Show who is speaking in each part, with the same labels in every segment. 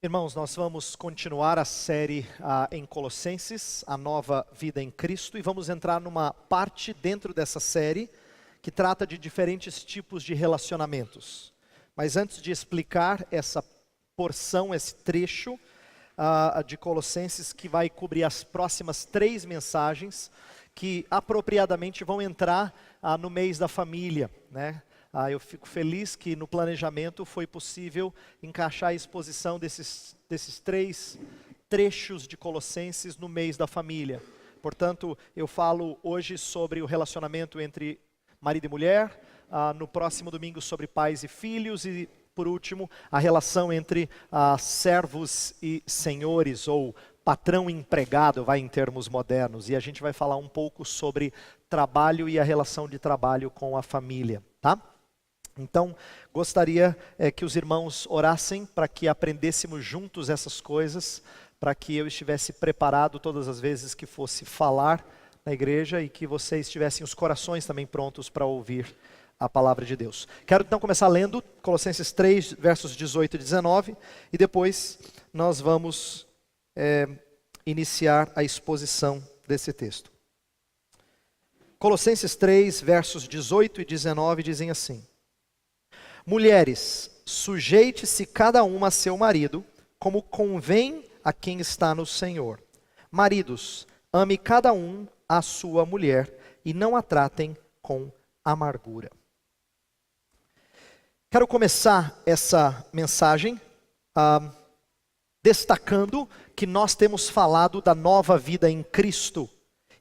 Speaker 1: Irmãos, nós vamos continuar a série em Colossenses, a nova vida em Cristo, e vamos entrar numa parte dentro dessa série que trata de diferentes tipos de relacionamentos. Mas antes de explicar essa porção, esse trecho de Colossenses, que vai cobrir as próximas 3 mensagens, que apropriadamente vão entrar no mês da família, né? Eu fico feliz que no planejamento foi possível encaixar a exposição desses 3 trechos de Colossenses no mês da família. Portanto, eu falo hoje sobre o relacionamento entre marido e mulher, no próximo domingo sobre pais e filhos e, por último, a relação entre servos e senhores, ou patrão e empregado, vai em termos modernos. E a gente vai falar um pouco sobre trabalho e a relação de trabalho com a família, tá? Então, gostaria que os irmãos orassem para que aprendêssemos juntos essas coisas, para que eu estivesse preparado todas as vezes que fosse falar na igreja e que vocês tivessem os corações também prontos para ouvir a palavra de Deus. Quero então começar lendo Colossenses 3, versos 18 e 19, e depois nós vamos iniciar a exposição desse texto. Colossenses 3, versos 18 e 19 dizem assim: Mulheres, sujeite-se cada uma a seu marido, como convém a quem está no Senhor. Maridos, ame cada um a sua mulher e não a tratem com amargura. Quero começar essa mensagem destacando que nós temos falado da nova vida em Cristo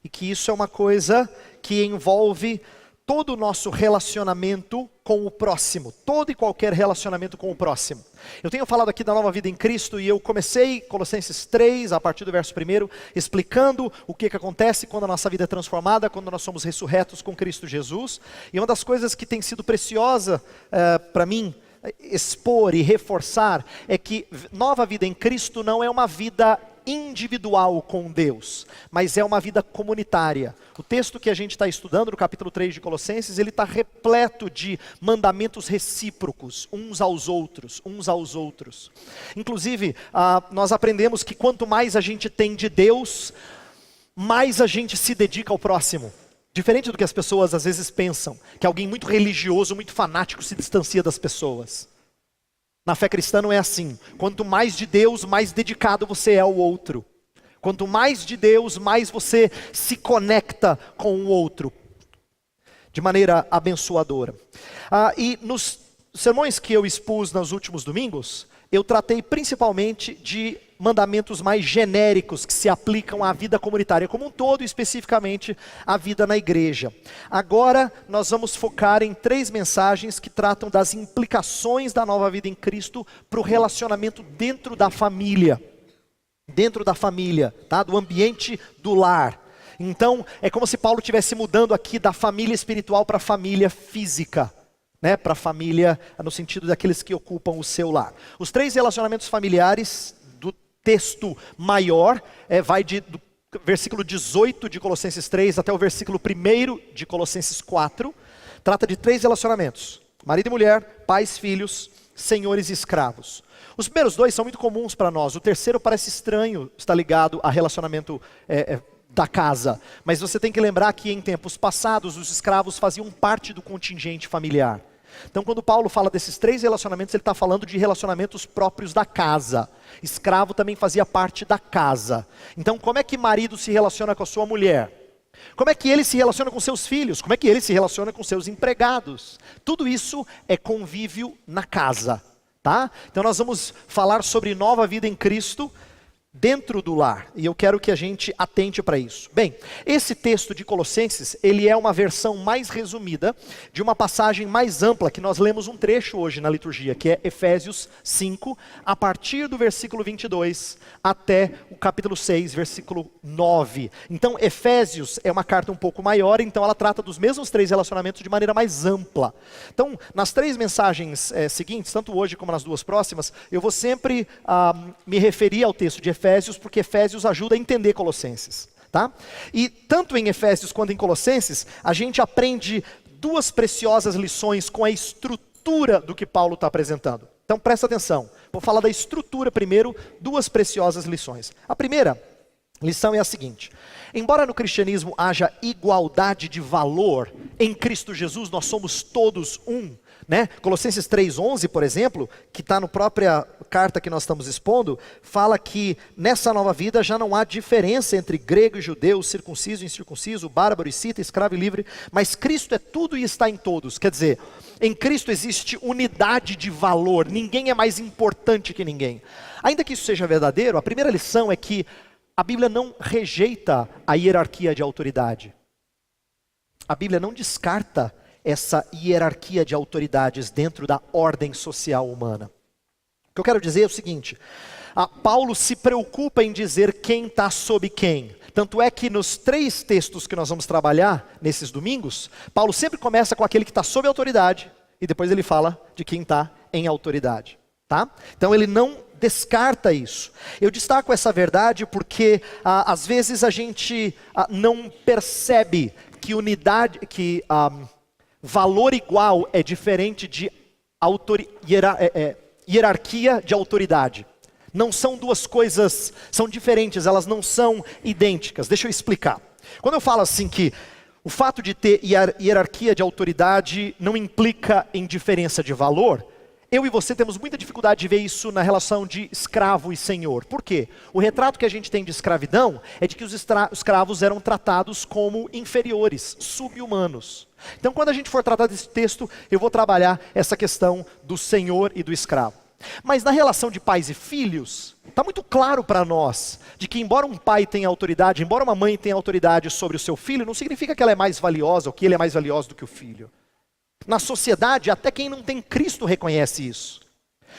Speaker 1: e que isso é uma coisa que envolve todo o nosso relacionamento com o próximo, todo e qualquer relacionamento com o próximo. Eu tenho falado aqui da nova vida em Cristo e eu comecei Colossenses 3, a partir do verso 1, explicando o que acontece quando a nossa vida é transformada, quando nós somos ressurretos com Cristo Jesus. E uma das coisas que tem sido preciosa para mim expor e reforçar é que nova vida em Cristo não é uma vida individual com Deus, mas é uma vida comunitária. O texto que a gente está estudando no capítulo 3 de Colossenses, ele está repleto de mandamentos recíprocos, uns aos outros. Inclusive, nós aprendemos que quanto mais a gente tem de Deus, mais a gente se dedica ao próximo. Diferente do que as pessoas às vezes pensam, que alguém muito religioso, muito fanático se distancia das pessoas. Na fé cristã não é assim. Quanto mais de Deus, mais dedicado você é ao outro. Quanto mais de Deus, mais você se conecta com o outro, de maneira abençoadora. E nos sermões que eu expus nos últimos domingos, eu tratei principalmente de mandamentos mais genéricos que se aplicam à vida comunitária como um todo, e especificamente à vida na igreja. Agora nós vamos focar em 3 mensagens que tratam das implicações da nova vida em Cristo para o relacionamento dentro da família. Dentro da família, tá? Do ambiente do lar. Então, é como se Paulo estivesse mudando aqui da família espiritual para a família física. Né, para a família, no sentido daqueles que ocupam o seu lar. Os 3 relacionamentos familiares do texto maior, vai do versículo 18 de Colossenses 3 até o versículo 1 de Colossenses 4. Trata de 3 relacionamentos: marido e mulher, pais, filhos, senhores e escravos. Os primeiros 2 são muito comuns para nós. O terceiro parece estranho, está ligado a relacionamento da casa. Mas você tem que lembrar que em tempos passados os escravos faziam parte do contingente familiar. Então quando Paulo fala desses 3 relacionamentos, ele está falando de relacionamentos próprios da casa. Escravo também fazia parte da casa. Então como é que marido se relaciona com a sua mulher? Como é que ele se relaciona com seus filhos? Como é que ele se relaciona com seus empregados? Tudo isso é convívio na casa, tá? Então nós vamos falar sobre nova vida em Cristo dentro do lar, e eu quero que a gente atente para isso. Bem, esse texto de Colossenses, ele é uma versão mais resumida de uma passagem mais ampla, que nós lemos um trecho hoje na liturgia, que é Efésios 5, a partir do versículo 22 até o capítulo 6, versículo 9. Então, Efésios é uma carta um pouco maior, então ela trata dos mesmos 3 relacionamentos de maneira mais ampla. Então, nas 3 mensagens seguintes, tanto hoje como nas 2 próximas, eu vou sempre me referir ao texto de Efésios, porque Efésios ajuda a entender Colossenses, tá? E tanto em Efésios quanto em Colossenses, a gente aprende 2 preciosas lições com a estrutura do que Paulo está apresentando. Então presta atenção, Vou falar da estrutura primeiro, duas preciosas lições. A primeira lição é a seguinte: embora no cristianismo haja igualdade de valor, em Cristo Jesus nós somos todos um, né? Colossenses 3:11, por exemplo, que está na própria carta que nós estamos expondo, fala que nessa nova vida já não há diferença entre grego e judeu, circunciso e incircunciso, bárbaro e cita, escravo e livre, mas Cristo é tudo e está em todos. Quer dizer, em Cristo existe unidade de valor, ninguém é mais importante que ninguém. Ainda que isso seja verdadeiro, a primeira lição é que a Bíblia não rejeita a hierarquia de autoridade. A Bíblia não descarta essa hierarquia de autoridades dentro da ordem social humana. O que eu quero dizer é o seguinte: Paulo se preocupa em dizer quem está sob quem. Tanto é que nos 3 textos que nós vamos trabalhar nesses domingos, Paulo sempre começa com aquele que está sob autoridade e depois ele fala de quem está em autoridade. Tá? Então ele não descarta isso. Eu destaco essa verdade porque às vezes a gente não percebe que valor igual é diferente de hierarquia de autoridade. Não são duas coisas, são diferentes, elas não são idênticas. Deixa eu explicar. Quando eu falo assim que o fato de ter hierarquia de autoridade não implica em diferença de valor, eu e você temos muita dificuldade de ver isso na relação de escravo e senhor. Por quê? O retrato que a gente tem de escravidão é de que os escravos eram tratados como inferiores, sub-humanos. Então, quando a gente for tratar desse texto, eu vou trabalhar essa questão do senhor e do escravo. Mas na relação de pais e filhos, está muito claro para nós de que embora um pai tenha autoridade, embora uma mãe tenha autoridade sobre o seu filho, não significa que ela é mais valiosa ou que ele é mais valioso do que o filho. Na sociedade, até quem não tem Cristo reconhece isso.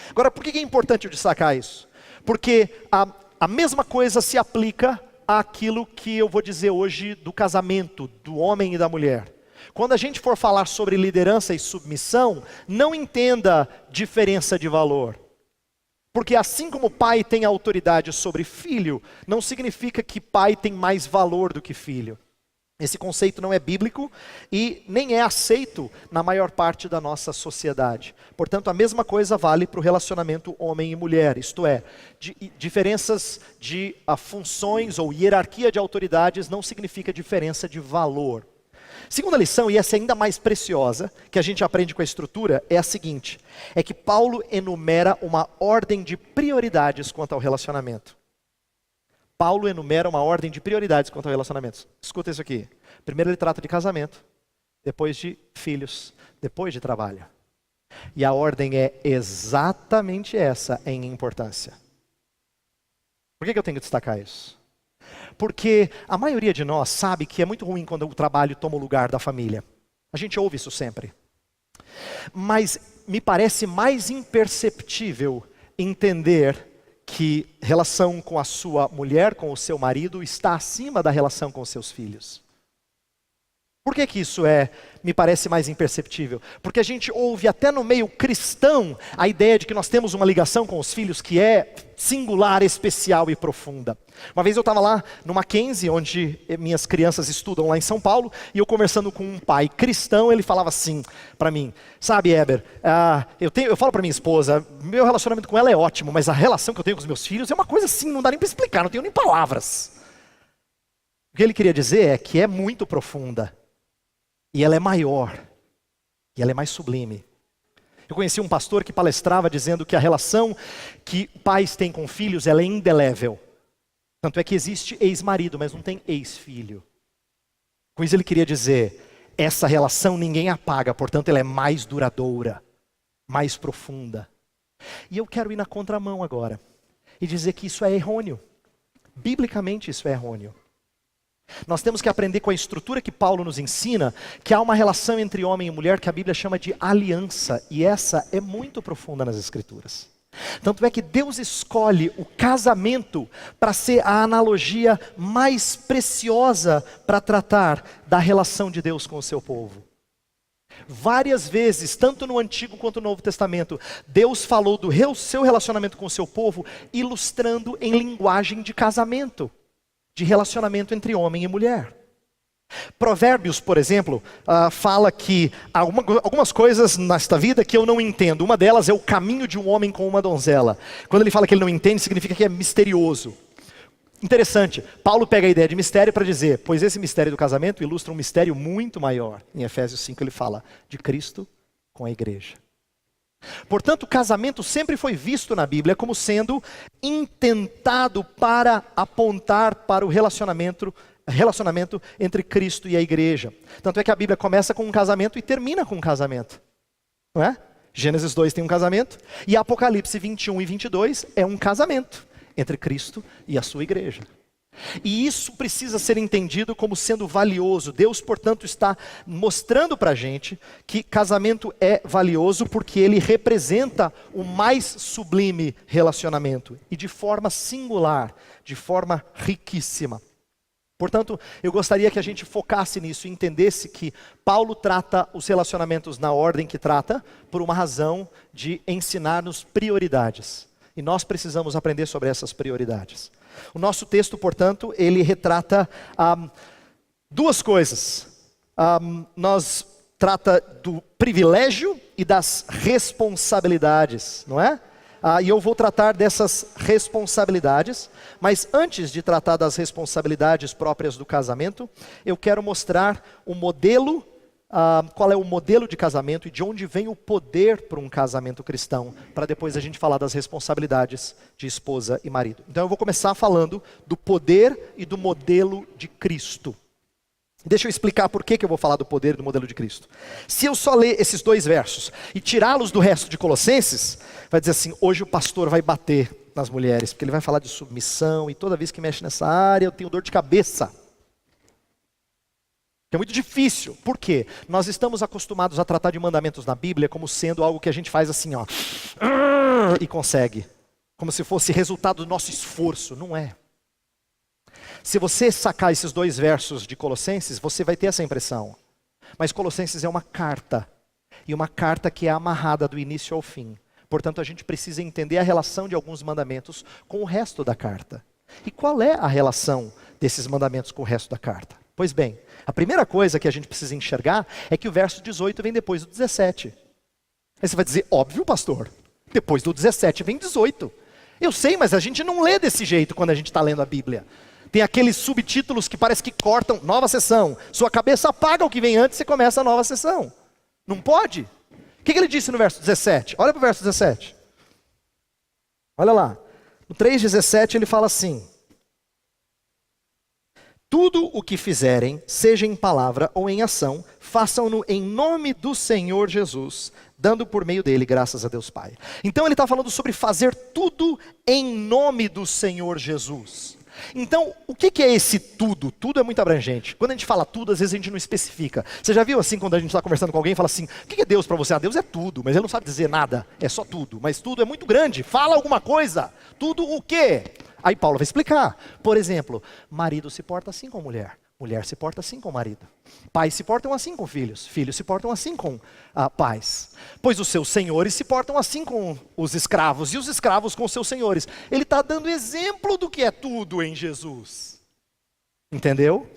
Speaker 1: Agora, por que é importante eu destacar isso? Porque a mesma coisa se aplica àquilo que eu vou dizer hoje do casamento, do homem e da mulher. Quando a gente for falar sobre liderança e submissão, não entenda diferença de valor. Porque assim como pai tem autoridade sobre filho, não significa que pai tem mais valor do que filho. Esse conceito não é bíblico e nem é aceito na maior parte da nossa sociedade. Portanto, a mesma coisa vale para o relacionamento homem e mulher. Isto é, diferenças de funções ou hierarquia de autoridades não significa diferença de valor. Segunda lição, e essa é ainda mais preciosa, que a gente aprende com a estrutura, é a seguinte: é que Paulo enumera uma ordem de prioridades quanto ao relacionamento. Paulo enumera uma ordem de prioridades quanto ao relacionamento. Escuta isso aqui. Primeiro ele trata de casamento, depois de filhos, depois de trabalho. E a ordem é exatamente essa em importância. Por que eu tenho que destacar isso? Porque a maioria de nós sabe que é muito ruim quando o trabalho toma o lugar da família. A gente ouve isso sempre. Mas me parece mais imperceptível entender que relação com a sua mulher, com o seu marido, está acima da relação com os seus filhos. Por que isso me parece mais imperceptível? Porque a gente ouve até no meio cristão a ideia de que nós temos uma ligação com os filhos que é singular, especial e profunda. Uma vez eu estava lá no Mackenzie, onde minhas crianças estudam lá em São Paulo, e eu conversando com um pai cristão, ele falava assim para mim: sabe, Heber, eu falo para minha esposa, meu relacionamento com ela é ótimo, mas a relação que eu tenho com os meus filhos é uma coisa assim, não dá nem para explicar, não tenho nem palavras. O que ele queria dizer é que é muito profunda. E ela é maior, e ela é mais sublime. Eu conheci um pastor que palestrava dizendo que a relação que pais têm com filhos, ela é indelével. Tanto é que existe ex-marido, mas não tem ex-filho. Com isso ele queria dizer, essa relação ninguém apaga, portanto ela é mais duradoura, mais profunda. E eu quero ir na contramão agora, e dizer que isso é errôneo. Biblicamente isso é errôneo. Nós temos que aprender com a estrutura que Paulo nos ensina, que há uma relação entre homem e mulher que a Bíblia chama de aliança, e essa é muito profunda nas Escrituras. Tanto é que Deus escolhe o casamento para ser a analogia mais preciosa para tratar da relação de Deus com o seu povo. Várias vezes, tanto no Antigo quanto no Novo Testamento, Deus falou do seu relacionamento com o seu povo, ilustrando em linguagem de casamento, de relacionamento entre homem e mulher. Provérbios, por exemplo, fala que há algumas coisas nesta vida que eu não entendo. Uma delas é o caminho de um homem com uma donzela. Quando ele fala que ele não entende, significa que é misterioso. Interessante, Paulo pega a ideia de mistério para dizer, pois esse mistério do casamento ilustra um mistério muito maior. Em Efésios 5 ele fala de Cristo com a igreja. Portanto, o casamento sempre foi visto na Bíblia como sendo intentado para apontar para o relacionamento entre Cristo e a igreja. Tanto é que a Bíblia começa com um casamento e termina com um casamento. Não é? Gênesis 2 tem um casamento e Apocalipse 21 e 22 é um casamento entre Cristo e a sua igreja. E isso precisa ser entendido como sendo valioso. Deus, portanto, está mostrando para a gente que casamento é valioso porque ele representa o mais sublime relacionamento. E de forma singular, de forma riquíssima. Portanto, eu gostaria que a gente focasse nisso e entendesse que Paulo trata os relacionamentos na ordem que trata, por uma razão de ensinar-nos prioridades. E nós precisamos aprender sobre essas prioridades. O nosso texto, portanto, ele retrata duas coisas. Nós trata do privilégio e das responsabilidades, não é? E eu vou tratar dessas responsabilidades, mas antes de tratar das responsabilidades próprias do casamento, eu quero mostrar o modelo, qual é o modelo de casamento e de onde vem o poder para um casamento cristão, para depois a gente falar das responsabilidades de esposa e marido. Então eu vou começar falando do poder e do modelo de Cristo. Deixa eu explicar por que eu vou falar do poder e do modelo de Cristo. Se eu só ler esses dois versos e tirá-los do resto de Colossenses, vai dizer assim, hoje o pastor vai bater nas mulheres, porque ele vai falar de submissão e toda vez que mexe nessa área eu tenho dor de cabeça. É muito difícil. Por quê? Nós estamos acostumados a tratar de mandamentos na Bíblia como sendo algo que a gente faz assim, ó, e consegue. Como se fosse resultado do nosso esforço. Não é. Se você sacar esses dois versos de Colossenses, você vai ter essa impressão. Mas Colossenses é uma carta. E uma carta que é amarrada do início ao fim. Portanto, a gente precisa entender a relação de alguns mandamentos com o resto da carta. E qual é a relação desses mandamentos com o resto da carta? Pois bem, a primeira coisa que a gente precisa enxergar é que o verso 18 vem depois do 17. Aí você vai dizer, óbvio, pastor, depois do 17 vem 18. Eu sei, mas a gente não lê desse jeito quando a gente está lendo a Bíblia. Tem aqueles subtítulos que parece que cortam, nova sessão. Sua cabeça apaga o que vem antes e começa a nova sessão. Não pode? O que ele disse no verso 17? Olha para o verso 17. Olha lá. No 3,17 ele fala assim. Tudo o que fizerem, seja em palavra ou em ação, façam-no em nome do Senhor Jesus, dando por meio dele graças a Deus Pai. Então ele está falando sobre fazer tudo em nome do Senhor Jesus. Então, o que é esse tudo? Tudo é muito abrangente. Quando a gente fala tudo, às vezes a gente não especifica. Você já viu assim, quando a gente está conversando com alguém e fala assim, o que é Deus para você? Deus é tudo, mas ele não sabe dizer nada, é só tudo. Mas tudo é muito grande, fala alguma coisa. Tudo o quê? Aí Paulo vai explicar. Por exemplo, marido se porta assim com mulher. Mulher se porta assim com marido. Pais se portam assim com filhos. Filhos se portam assim com pais. Pois os seus senhores se portam assim com os escravos. E os escravos com os seus senhores. Ele está dando exemplo do que é tudo em Jesus. Entendeu?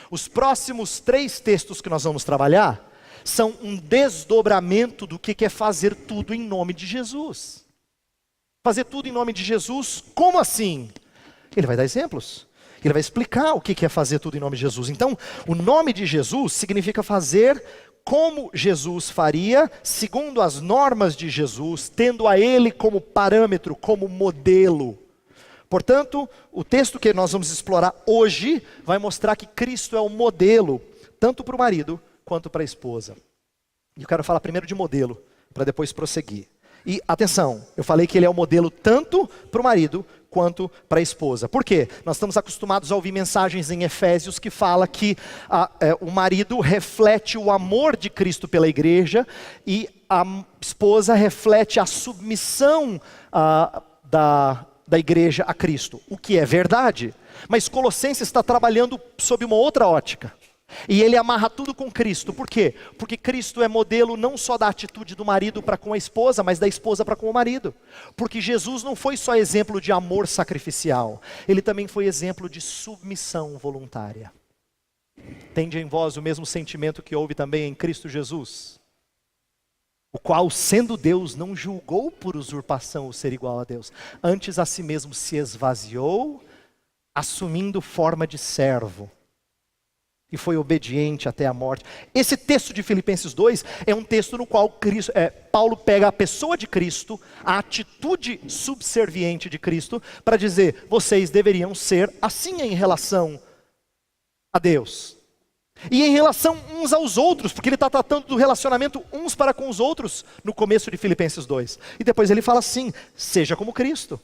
Speaker 1: Os próximos 3 textos que nós vamos trabalhar são um desdobramento do que é fazer tudo em nome de Jesus. Fazer tudo em nome de Jesus, como assim? Ele vai dar exemplos. Ele vai explicar o que é fazer tudo em nome de Jesus. Então, o nome de Jesus significa fazer como Jesus faria, segundo as normas de Jesus, tendo a Ele como parâmetro, como modelo. Portanto, o texto que nós vamos explorar hoje vai mostrar que Cristo é o modelo, tanto para o marido quanto para a esposa. E eu quero falar primeiro de modelo, para depois prosseguir. E atenção, eu falei que ele é o modelo tanto para o marido quanto para a esposa. Por quê? Nós estamos acostumados a ouvir mensagens em Efésios que fala que o marido reflete o amor de Cristo pela igreja e a esposa reflete a submissão da igreja a Cristo. O que é verdade, mas Colossenses está trabalhando sob uma outra ótica. E ele amarra tudo com Cristo. Por quê? Porque Cristo é modelo não só da atitude do marido para com a esposa, mas da esposa para com o marido. Porque Jesus não foi só exemplo de amor sacrificial, ele também foi exemplo de submissão voluntária. Tende em vós o mesmo sentimento que houve também em Cristo Jesus, o qual, sendo Deus, não julgou por usurpação o ser igual a Deus. Antes a si mesmo se esvaziou, assumindo forma de servo. E foi obediente até a morte. Esse texto de Filipenses 2 é um texto no qual Paulo pega a pessoa de Cristo, a atitude subserviente de Cristo, para dizer, vocês deveriam ser assim em relação a Deus. E em relação uns aos outros, porque ele está tratando do relacionamento uns para com os outros no começo de Filipenses 2. E depois ele fala assim, seja como Cristo,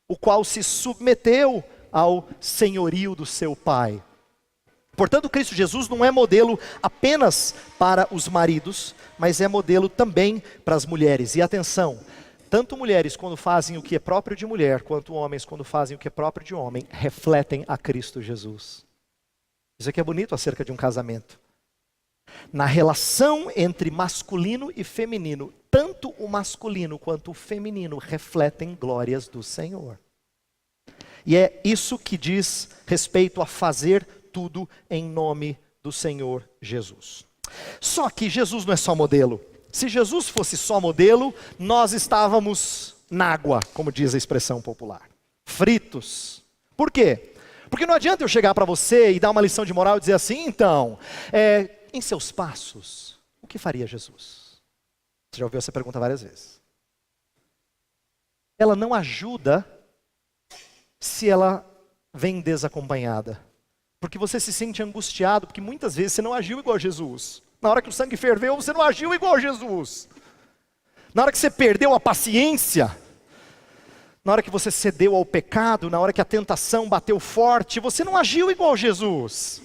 Speaker 1: o qual se submeteu ao senhorio do seu Pai. Portanto, Cristo Jesus não é modelo apenas para os maridos, mas é modelo também para as mulheres. E atenção, tanto mulheres quando fazem o que é próprio de mulher, quanto homens quando fazem o que é próprio de homem, refletem a Cristo Jesus. Isso aqui é bonito acerca de um casamento. Na relação entre masculino e feminino, tanto o masculino quanto o feminino refletem glórias do Senhor. E é isso que diz respeito a fazer tudo em nome do Senhor Jesus. Só que Jesus não é só modelo. Se Jesus fosse só modelo, nós estávamos na água, como diz a expressão popular. Fritos. Por quê? Porque não adianta eu chegar para você e dar uma lição de moral e dizer assim, então, em seus passos, o que faria Jesus? Você já ouviu essa pergunta várias vezes. Ela não ajuda se ela vem desacompanhada. Porque você se sente angustiado, porque muitas vezes você não agiu igual a Jesus. Na hora que o sangue ferveu, você não agiu igual a Jesus. Na hora que você perdeu a paciência, na hora que você cedeu ao pecado, na hora que a tentação bateu forte, você não agiu igual a Jesus.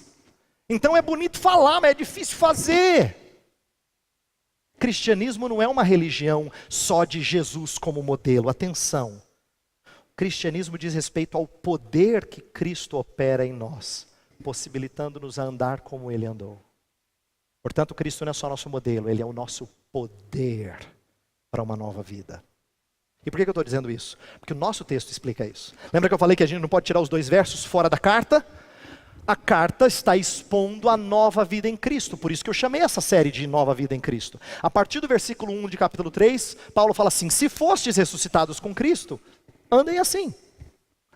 Speaker 1: Então é bonito falar, mas é difícil fazer. Cristianismo não é uma religião só de Jesus como modelo. Atenção. O cristianismo diz respeito ao poder que Cristo opera em nós, possibilitando-nos a andar como Ele andou. Portanto, Cristo não é só nosso modelo, Ele é o nosso poder para uma nova vida. E por que eu estou dizendo isso? Porque o nosso texto explica isso. Lembra que eu falei que a gente não pode tirar os 2 versos fora da carta? A carta está expondo a nova vida em Cristo. Por isso que eu chamei essa série de Nova Vida em Cristo. A partir do versículo 1 de capítulo 3, Paulo fala assim, se fostes ressuscitados com Cristo, andem assim.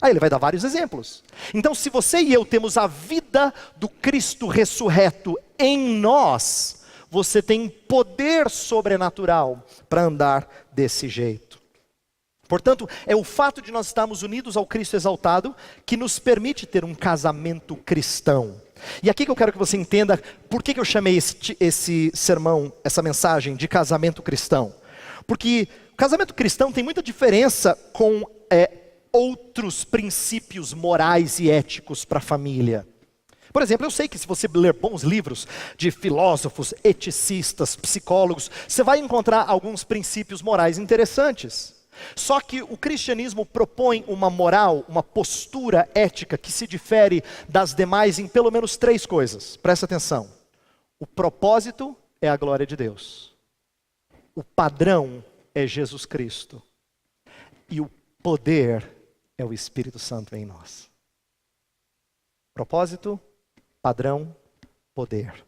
Speaker 1: Aí ele vai dar vários exemplos. Então, se você e eu temos a vida do Cristo ressurreto em nós, você tem poder sobrenatural para andar desse jeito. Portanto, é o fato de nós estarmos unidos ao Cristo exaltado que nos permite ter um casamento cristão. E aqui que eu quero que você entenda por que eu chamei esse sermão, essa mensagem de casamento cristão. Porque o casamento cristão tem muita diferença com outros princípios morais e éticos para a família. Por exemplo, eu sei que se você ler bons livros de filósofos, eticistas, psicólogos, você vai encontrar alguns princípios morais interessantes. Só que o cristianismo propõe uma moral, uma postura ética que se difere das demais em pelo menos 3 coisas. Presta atenção. O propósito é a glória de Deus. O padrão é Jesus Cristo. E o poder é o Espírito Santo em nós. Propósito, padrão, poder.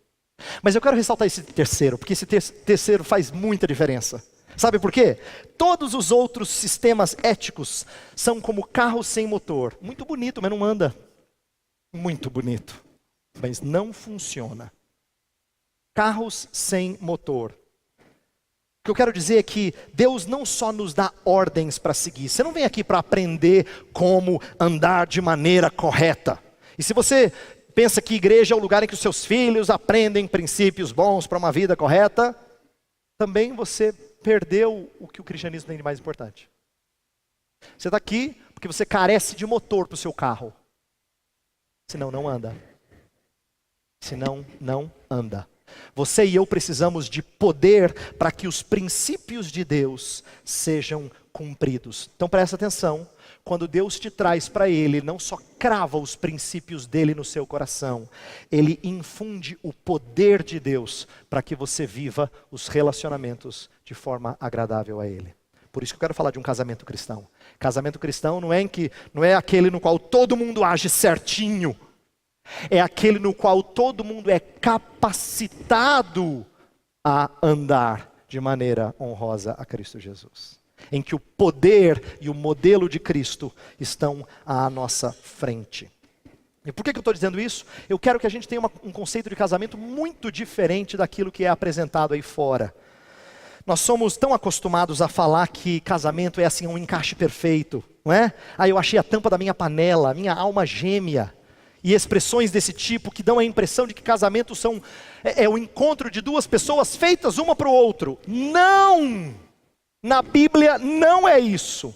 Speaker 1: Mas eu quero ressaltar esse terceiro, porque esse terceiro faz muita diferença. Sabe por quê? Todos os outros sistemas éticos são como carros sem motor. Muito bonito, mas não anda. Muito bonito, mas não funciona. Carros sem motor. O que eu quero dizer é que Deus não só nos dá ordens para seguir. Você não vem aqui para aprender como andar de maneira correta. E se você pensa que igreja é o lugar em que os seus filhos aprendem princípios bons para uma vida correta, também você perdeu o que o cristianismo tem de mais importante. Você está aqui porque você carece de motor para o seu carro. Senão não anda. Senão não anda. Você e eu precisamos de poder para que os princípios de Deus sejam cumpridos. Então presta atenção. Quando Deus te traz para Ele, não só crava os princípios dEle no seu coração, Ele infunde o poder de Deus para que você viva os relacionamentos de forma agradável a Ele. Por isso que eu quero falar de um casamento cristão. Casamento cristão não é aquele no qual todo mundo age certinho. É aquele no qual todo mundo é capacitado a andar de maneira honrosa a Cristo Jesus. Em que o poder e o modelo de Cristo estão à nossa frente. E por que eu estou dizendo isso? Eu quero que a gente tenha um conceito de casamento muito diferente daquilo que é apresentado aí fora. Nós somos tão acostumados a falar que casamento é assim um encaixe perfeito, não é? Eu achei a tampa da minha panela, minha alma gêmea. E expressões desse tipo que dão a impressão de que casamento é o encontro de duas pessoas feitas uma para o outro. Não! Na Bíblia não é isso.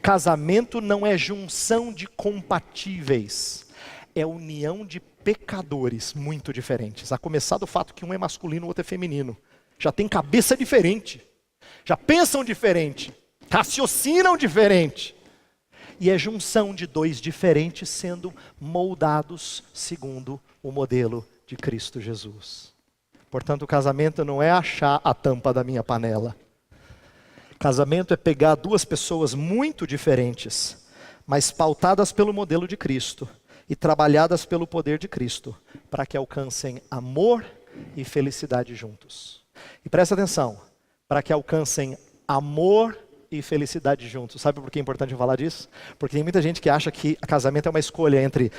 Speaker 1: Casamento não é junção de compatíveis, é união de pecadores muito diferentes. A começar do fato que um é masculino e o outro é feminino. Já tem cabeça diferente, já pensam diferente, raciocinam diferente. E é junção de dois diferentes sendo moldados segundo o modelo de Cristo Jesus. Portanto, o casamento não é achar a tampa da minha panela. Casamento é pegar duas pessoas muito diferentes, mas pautadas pelo modelo de Cristo e trabalhadas pelo poder de Cristo, para que alcancem amor e felicidade juntos. E presta atenção, para que alcancem amor e felicidade juntos. Sabe por que é importante eu falar disso? Porque tem muita gente que acha que casamento é uma escolha entre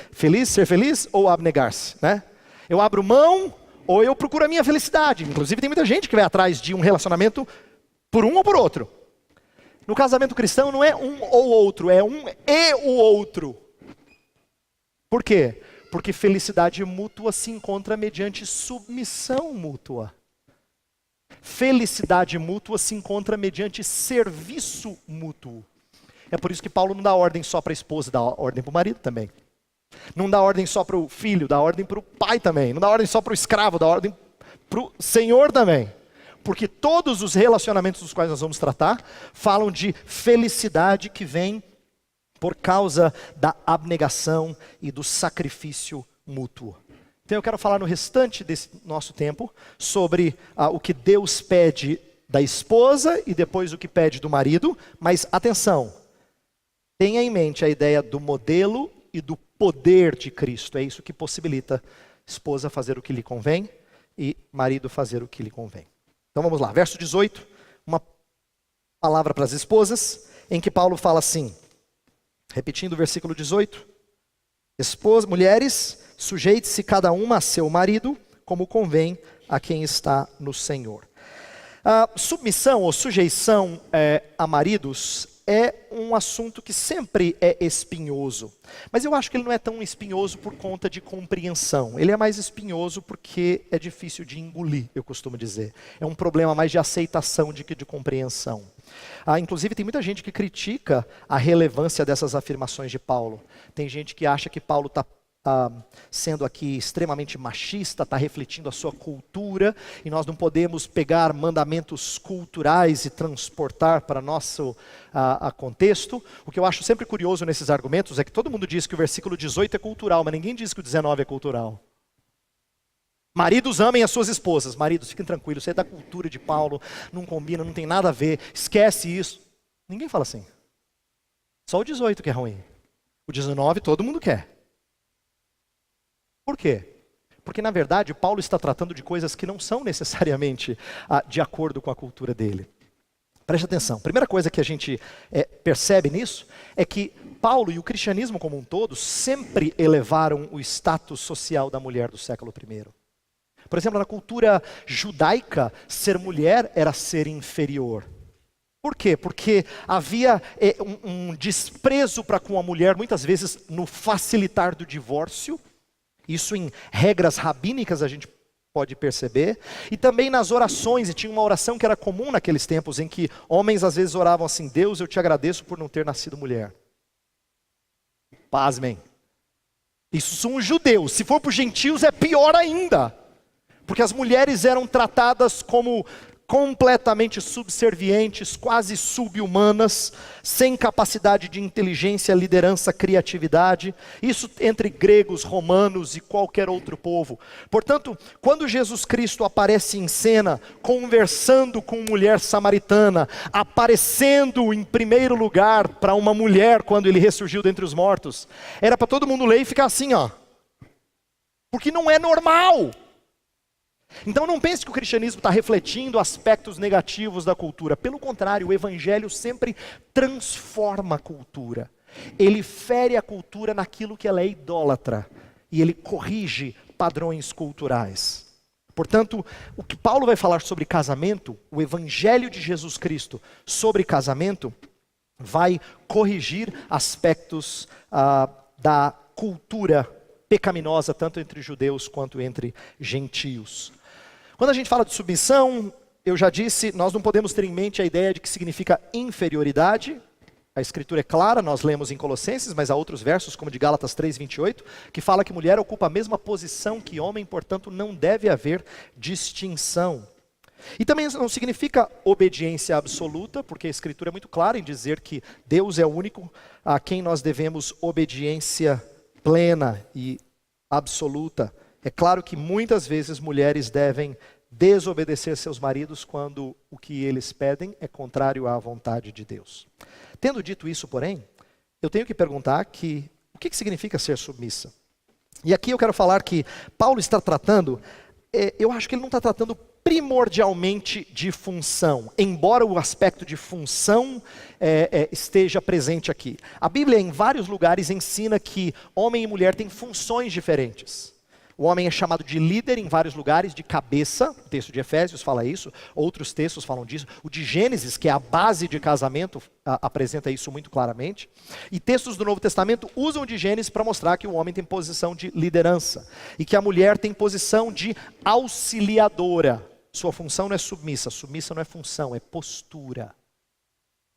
Speaker 1: ser feliz ou abnegar-se, né? Eu abro mão ou eu procuro a minha felicidade. Inclusive tem muita gente que vai atrás de um relacionamento por um ou por outro. No casamento cristão não é um ou outro, é um e o outro. Por quê? Porque felicidade mútua se encontra mediante submissão mútua. Felicidade mútua se encontra mediante serviço mútuo. É por isso que Paulo não dá ordem só para a esposa, dá ordem para o marido também. Não dá ordem só para o filho, dá ordem para o pai também. Não dá ordem só para o escravo, dá ordem para o senhor também. Porque todos os relacionamentos dos quais nós vamos tratar falam de felicidade que vem por causa da abnegação e do sacrifício mútuo. Então eu quero falar no restante desse nosso tempo sobre o que Deus pede da esposa e depois o que pede do marido. Mas atenção, tenha em mente a ideia do modelo e do poder de Cristo. É isso que possibilita esposa fazer o que lhe convém e marido fazer o que lhe convém. Então vamos lá, verso 18, uma palavra para as esposas, em que Paulo fala assim, repetindo o versículo 18, mulheres, sujeite-se cada uma a seu marido, como convém a quem está no Senhor. A submissão ou sujeição a maridos é um assunto que sempre é espinhoso. Mas eu acho que ele não é tão espinhoso por conta de compreensão. Ele é mais espinhoso porque é difícil de engolir, eu costumo dizer. É um problema mais de aceitação do que de compreensão. Inclusive tem muita gente que critica a relevância dessas afirmações de Paulo. Tem gente que acha que Paulo está sendo aqui extremamente machista, está refletindo a sua cultura, e nós não podemos pegar mandamentos culturais e transportar para nosso contexto. O que eu acho sempre curioso nesses argumentos é que todo mundo diz que o versículo 18 é cultural, mas ninguém diz que o 19 é cultural. Maridos, amem as suas esposas. Maridos, fiquem tranquilos, isso é da cultura de Paulo, não combina, não tem nada a ver, esquece isso. Ninguém fala assim. Só o 18 que é ruim. O 19 todo mundo quer. Por quê? Porque, na verdade, Paulo está tratando de coisas que não são necessariamente de acordo com a cultura dele. Preste atenção. Primeira coisa que a gente percebe nisso é que Paulo e o cristianismo como um todo sempre elevaram o status social da mulher do século I. Por exemplo, na cultura judaica, ser mulher era ser inferior. Por quê? Porque havia um desprezo para com a mulher, muitas vezes no facilitar do divórcio. Isso em regras rabínicas a gente pode perceber. E também nas orações, e tinha uma oração que era comum naqueles tempos, em que homens às vezes oravam assim: Deus, eu te agradeço por não ter nascido mulher. Pasmem. Isso são os judeus. Se for para os gentios é pior ainda. Porque as mulheres eram tratadas como completamente subservientes, quase sub-humanas, sem capacidade de inteligência, liderança, criatividade. Isso entre gregos, romanos e qualquer outro povo. Portanto, quando Jesus Cristo aparece em cena, conversando com mulher samaritana, aparecendo em primeiro lugar para uma mulher quando ele ressurgiu dentre os mortos, era para todo mundo ler e ficar assim, ó. porque não é normal. Então não pense que o cristianismo está refletindo aspectos negativos da cultura. Pelo contrário, o evangelho sempre transforma a cultura. Ele fere a cultura naquilo que ela é idólatra. E ele corrige padrões culturais. Portanto, o que Paulo vai falar sobre casamento, o evangelho de Jesus Cristo sobre casamento, vai corrigir aspectos da cultura pecaminosa, tanto entre judeus quanto entre gentios. Quando a gente fala de submissão, eu já disse, nós não podemos ter em mente a ideia de que significa inferioridade. A escritura é clara, nós lemos em Colossenses, mas há outros versos, como de Gálatas 3:28, que fala que mulher ocupa a mesma posição que homem, portanto não deve haver distinção. E também não significa obediência absoluta, porque a escritura é muito clara em dizer que Deus é o único a quem nós devemos obediência plena e absoluta. É claro que muitas vezes mulheres devem desobedecer seus maridos quando o que eles pedem é contrário à vontade de Deus. Tendo dito isso, porém, eu tenho que perguntar o que significa ser submissa? E aqui eu quero falar que Paulo está tratando, eu acho que ele não está tratando primordialmente de função, embora o aspecto de função esteja presente aqui. A Bíblia em vários lugares ensina que homem e mulher têm funções diferentes. O homem é chamado de líder em vários lugares, de cabeça, o texto de Efésios fala isso, outros textos falam disso. O de Gênesis, que é a base de casamento, apresenta isso muito claramente. E textos do Novo Testamento usam o de Gênesis para mostrar que o homem tem posição de liderança e que a mulher tem posição de auxiliadora. Sua função não é submissa, submissa não é função, é postura.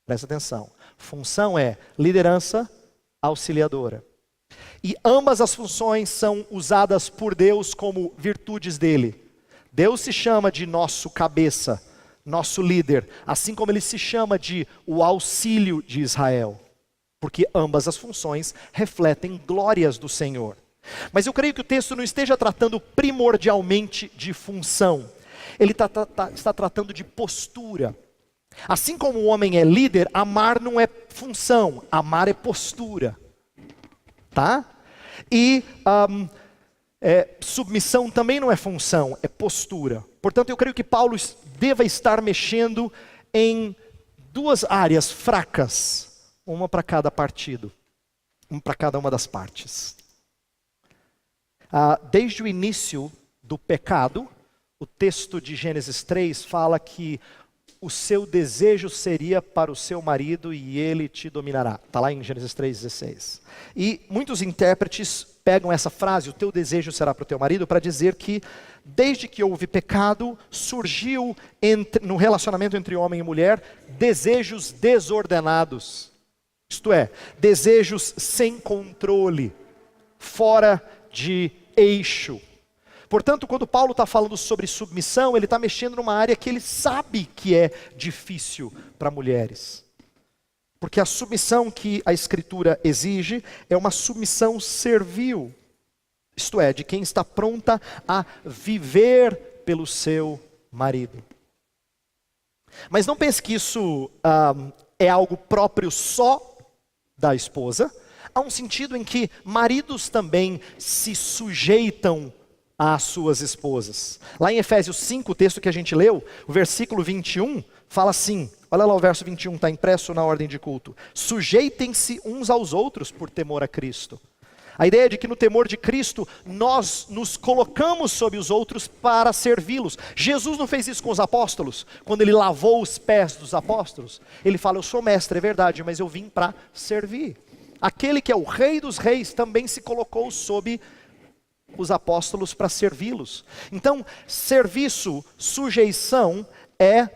Speaker 1: Presta atenção, função é liderança auxiliadora. E ambas as funções são usadas por Deus como virtudes dele. Deus se chama de nosso cabeça, nosso líder, assim como ele se chama de o auxílio de Israel. Porque ambas as funções refletem glórias do Senhor. Mas eu creio que o texto não esteja tratando primordialmente de função. Ele está tratando de postura. Assim como o homem é líder, amar não é função, amar é postura. Tá? E submissão também não é função, é postura. Portanto, eu creio que Paulo deva estar mexendo em duas áreas fracas, uma para cada partido, uma para cada uma das partes. Desde o início do pecado, o texto de Gênesis 3 fala que o seu desejo seria para o seu marido e ele te dominará. Está lá em Gênesis 3,16. E muitos intérpretes pegam essa frase, o teu desejo será para o teu marido, para dizer que desde que houve pecado, surgiu no relacionamento entre homem e mulher, desejos desordenados. Isto é, desejos sem controle, fora de eixo. Portanto, quando Paulo está falando sobre submissão, ele está mexendo numa área que ele sabe que é difícil para mulheres. Porque a submissão que a Escritura exige é uma submissão servil. Isto é, de quem está pronta a viver pelo seu marido. Mas não pense que isso é algo próprio só da esposa. Há um sentido em que maridos também se sujeitam às suas esposas. Lá em Efésios 5, o texto que a gente leu, o versículo 21, fala assim, olha lá o verso 21, está impresso na ordem de culto. Sujeitem-se uns aos outros por temor a Cristo. A ideia é de que no temor de Cristo, nós nos colocamos sobre os outros para servi-los. Jesus não fez isso com os apóstolos, quando ele lavou os pés dos apóstolos. Ele fala, eu sou mestre, é verdade, mas eu vim para servir. Aquele que é o Rei dos Reis também se colocou sob os apóstolos para servi-los. Então, serviço, sujeição é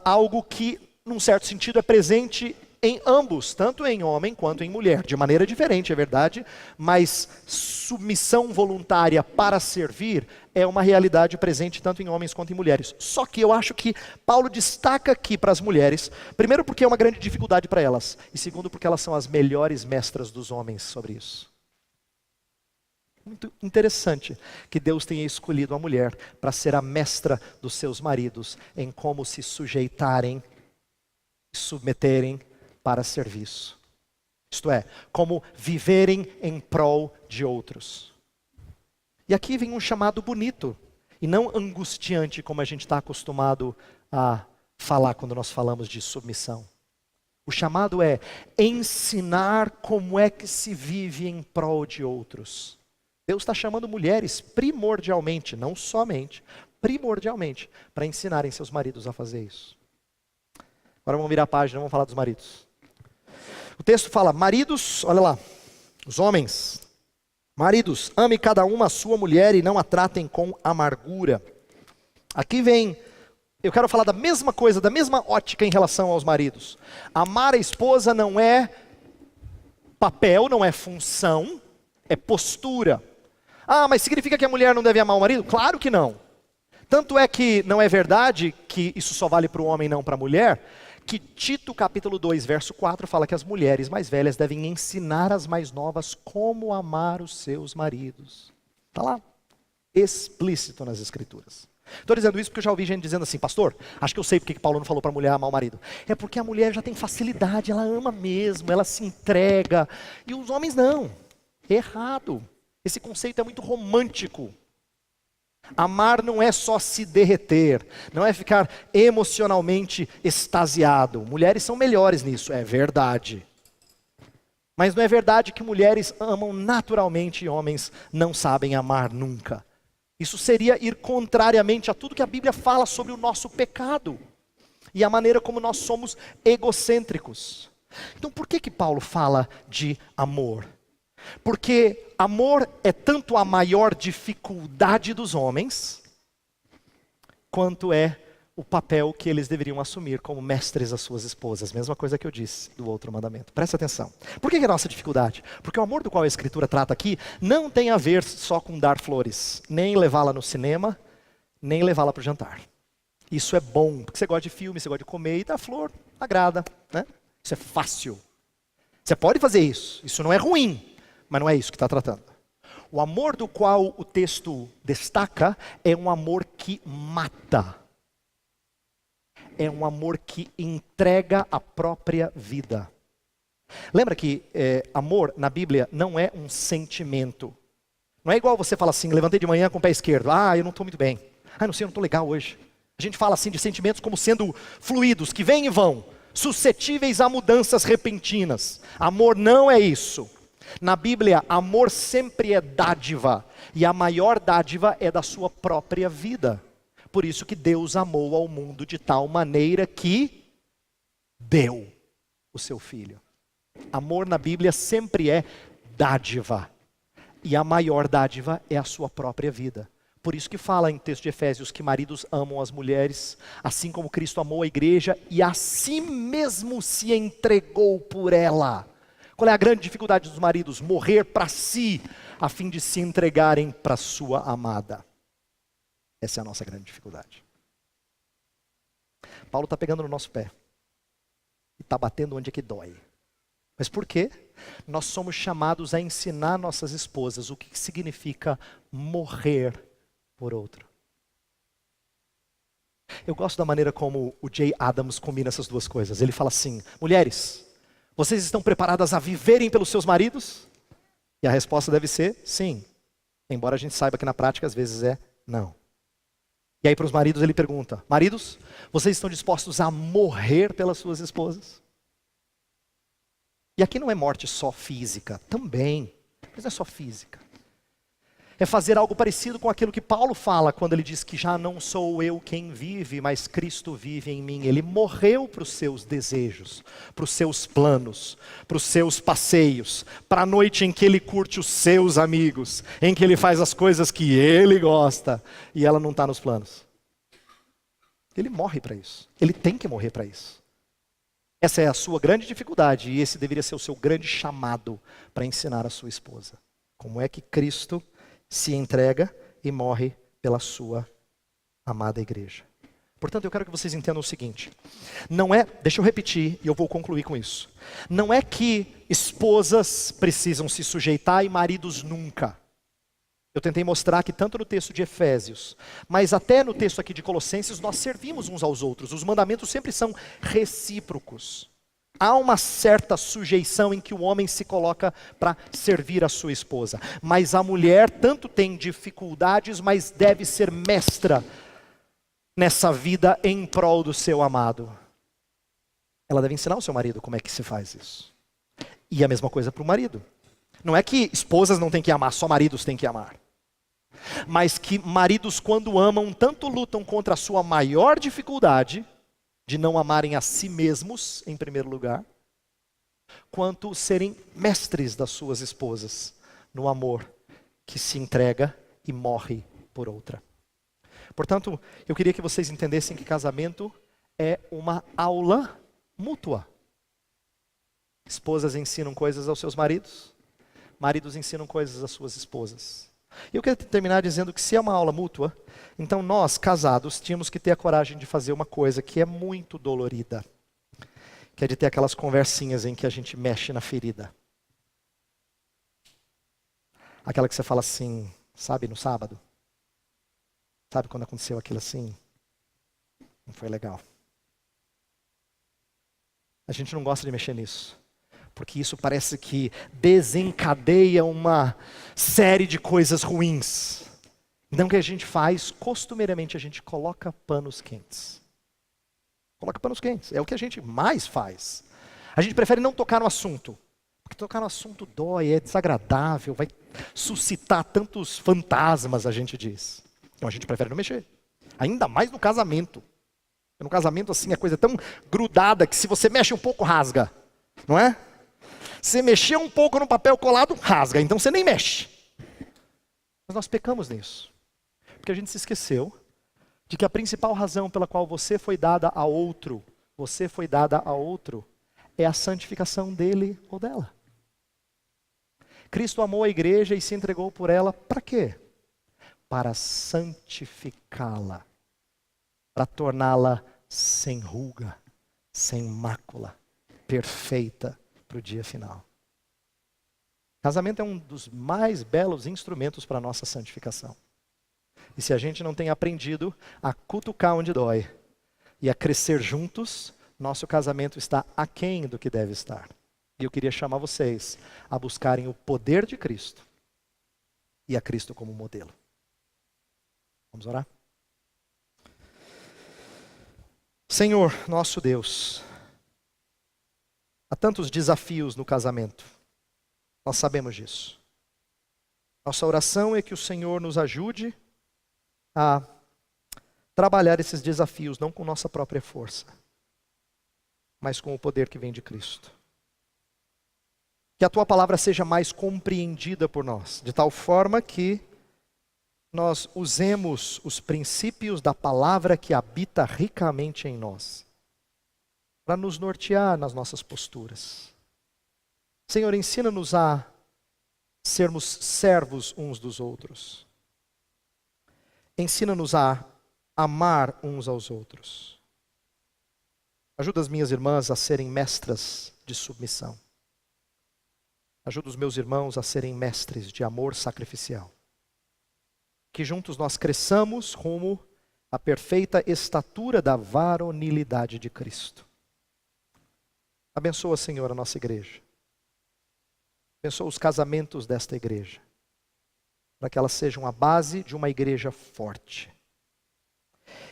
Speaker 1: algo que, num certo sentido, é presente em ambos, tanto em homem quanto em mulher, de maneira diferente, é verdade, mas submissão voluntária para servir é uma realidade presente tanto em homens quanto em mulheres. Só que eu acho que Paulo destaca aqui para as mulheres, primeiro porque é uma grande dificuldade para elas, e segundo porque elas são as melhores mestras dos homens sobre isso. Muito interessante que Deus tenha escolhido a mulher para ser a mestra dos seus maridos em como se sujeitarem, submeterem para serviço. Isto é, como viverem em prol de outros. E aqui vem um chamado bonito, e não angustiante, como a gente está acostumado a falar quando nós falamos de submissão. O chamado é ensinar como é que se vive em prol de outros. Deus está chamando mulheres primordialmente, não somente, primordialmente, para ensinarem seus maridos a fazer isso. Agora vamos virar a página, vamos falar dos maridos. O texto fala, maridos, olha lá, os homens, maridos, ame cada uma a sua mulher e não a tratem com amargura. Aqui vem, eu quero falar da mesma coisa, da mesma ótica em relação aos maridos. Amar a esposa não é papel, não é função, é postura. Ah, mas significa que a mulher não deve amar o marido? Claro que não. Tanto é que não é verdade que isso só vale para o homem e não para a mulher, que Tito capítulo 2, verso 4 fala que as mulheres mais velhas devem ensinar as mais novas como amar os seus maridos. Está lá, explícito nas escrituras. Estou dizendo isso porque eu já ouvi gente dizendo assim, pastor, acho que eu sei porque que Paulo não falou para a mulher amar o marido. É porque a mulher já tem facilidade, ela ama mesmo, ela se entrega, e os homens não. Errado. Esse conceito é muito romântico. Amar não é só se derreter, não é ficar emocionalmente extasiado. Mulheres são melhores nisso, é verdade. Mas não é verdade que mulheres amam naturalmente e homens não sabem amar nunca. Isso seria ir contrariamente a tudo que a Bíblia fala sobre o nosso pecado e a maneira como nós somos egocêntricos. Então por que Paulo fala de amor? Porque amor é tanto a maior dificuldade dos homens, quanto é o papel que eles deveriam assumir como mestres às suas esposas. Mesma coisa que eu disse do outro mandamento. Presta atenção. Por que é a nossa dificuldade? Porque o amor do qual a Escritura trata aqui não tem a ver só com dar flores, nem levá-la no cinema, nem levá-la para o jantar. Isso é bom, porque você gosta de filme, você gosta de comer, e dar flor agrada, né? Isso é fácil. Você pode fazer isso não é ruim. Mas não é isso que está tratando. O amor do qual o texto destaca é um amor que mata. É um amor que entrega a própria vida. Lembra que amor na Bíblia não é um sentimento. Não é igual você fala assim, levantei de manhã com o pé esquerdo. Ah, eu não estou muito bem. Ah, não sei, eu não estou legal hoje. A gente fala assim de sentimentos como sendo fluidos, que vêm e vão. Suscetíveis a mudanças repentinas. Amor não é isso. Na Bíblia, amor sempre é dádiva, e a maior dádiva é da sua própria vida. Por isso que Deus amou ao mundo de tal maneira que deu o seu Filho. Amor na Bíblia sempre é dádiva, e a maior dádiva é a sua própria vida. Por isso que fala em texto de Efésios que maridos amam as mulheres, assim como Cristo amou a igreja e a si mesmo se entregou por ela. Qual é a grande dificuldade dos maridos? Morrer para si, a fim de se entregarem para sua amada. Essa é a nossa grande dificuldade. Paulo está pegando no nosso pé. E está batendo onde é que dói. Mas por quê? Nós somos chamados a ensinar nossas esposas o que significa morrer por outro. Eu gosto da maneira como o Jay Adams combina essas duas coisas. Ele fala assim, mulheres, vocês estão preparadas a viverem pelos seus maridos? E a resposta deve ser sim. Embora a gente saiba que na prática às vezes é não. E aí para os maridos ele pergunta, maridos, vocês estão dispostos a morrer pelas suas esposas? E aqui não é morte só física, também, mas não é só física. É fazer algo parecido com aquilo que Paulo fala quando ele diz que já não sou eu quem vive, mas Cristo vive em mim. Ele morreu para os seus desejos, para os seus planos, para os seus passeios, para a noite em que ele curte os seus amigos, em que ele faz as coisas que ele gosta e ela não está nos planos. Ele morre para isso, ele tem que morrer para isso. Essa é a sua grande dificuldade e esse deveria ser o seu grande chamado para ensinar a sua esposa. Como é que Cristo se entrega e morre pela sua amada igreja. Portanto, eu quero que vocês entendam o seguinte. Não é, deixa eu repetir e eu vou concluir com isso. Não é que esposas precisam se sujeitar e maridos nunca. Eu tentei mostrar que tanto no texto de Efésios, mas até no texto aqui de Colossenses, nós servimos uns aos outros. Os mandamentos sempre são recíprocos. Há uma certa sujeição em que o homem se coloca para servir a sua esposa. Mas a mulher tanto tem dificuldades, mas deve ser mestra nessa vida em prol do seu amado. Ela deve ensinar o seu marido como é que se faz isso. E a mesma coisa para o marido. Não é que esposas não têm que amar, só maridos têm que amar. Mas que maridos, quando amam, tanto lutam contra a sua maior dificuldade de não amarem a si mesmos, em primeiro lugar, quanto serem mestres das suas esposas no amor que se entrega e morre por outra. Portanto, eu queria que vocês entendessem que casamento é uma aula mútua. Esposas ensinam coisas aos seus maridos, maridos ensinam coisas às suas esposas. E eu quero terminar dizendo que se é uma aula mútua, então nós, casados, tínhamos que ter a coragem de fazer uma coisa que é muito dolorida, que é de ter aquelas conversinhas em que a gente mexe na ferida. Aquela que você fala assim, sabe, no sábado? Sabe quando aconteceu aquilo assim? Não foi legal. A gente não gosta de mexer nisso, porque isso parece que desencadeia uma série de coisas ruins. Então o que a gente faz, costumeiramente a gente coloca panos quentes. Coloca panos quentes, é o que a gente mais faz. A gente prefere não tocar no assunto, porque tocar no assunto dói, é desagradável, vai suscitar tantos fantasmas, a gente diz. Então a gente prefere não mexer, ainda mais no casamento. No casamento assim, a coisa é tão grudada que se você mexe um pouco, rasga, não é? Se mexer um pouco no papel colado, rasga, então você nem mexe. Mas nós pecamos nisso, porque a gente se esqueceu de que a principal razão pela qual você foi dada a outro, é a santificação dele ou dela. Cristo amou a igreja e se entregou por ela, para quê? Para santificá-la, para torná-la sem ruga, sem mácula, perfeita para o dia final. Casamento é um dos mais belos instrumentos para a nossa santificação. E se a gente não tem aprendido a cutucar onde dói e a crescer juntos, nosso casamento está aquém do que deve estar. E eu queria chamar vocês a buscarem o poder de Cristo e a Cristo como modelo. Vamos orar? Senhor, nosso Deus, há tantos desafios no casamento. Nós sabemos disso. Nossa oração é que o Senhor nos ajude a trabalhar esses desafios, não com nossa própria força, mas com o poder que vem de Cristo. Que a Tua palavra seja mais compreendida por nós, de tal forma que nós usemos os princípios da palavra que habita ricamente em nós, para nos nortear nas nossas posturas. Senhor, ensina-nos a sermos servos uns dos outros. Ensina-nos a amar uns aos outros. Ajuda as minhas irmãs a serem mestras de submissão. Ajuda os meus irmãos a serem mestres de amor sacrificial. Que juntos nós cresçamos rumo à perfeita estatura da varonilidade de Cristo. Abençoa, Senhor, a nossa igreja. Abençoa os casamentos desta igreja, para que elas sejam a base de uma igreja forte.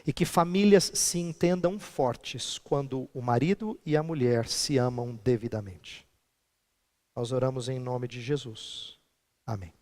Speaker 1: E que famílias se entendam fortes quando o marido e a mulher se amam devidamente. Nós oramos em nome de Jesus. Amém.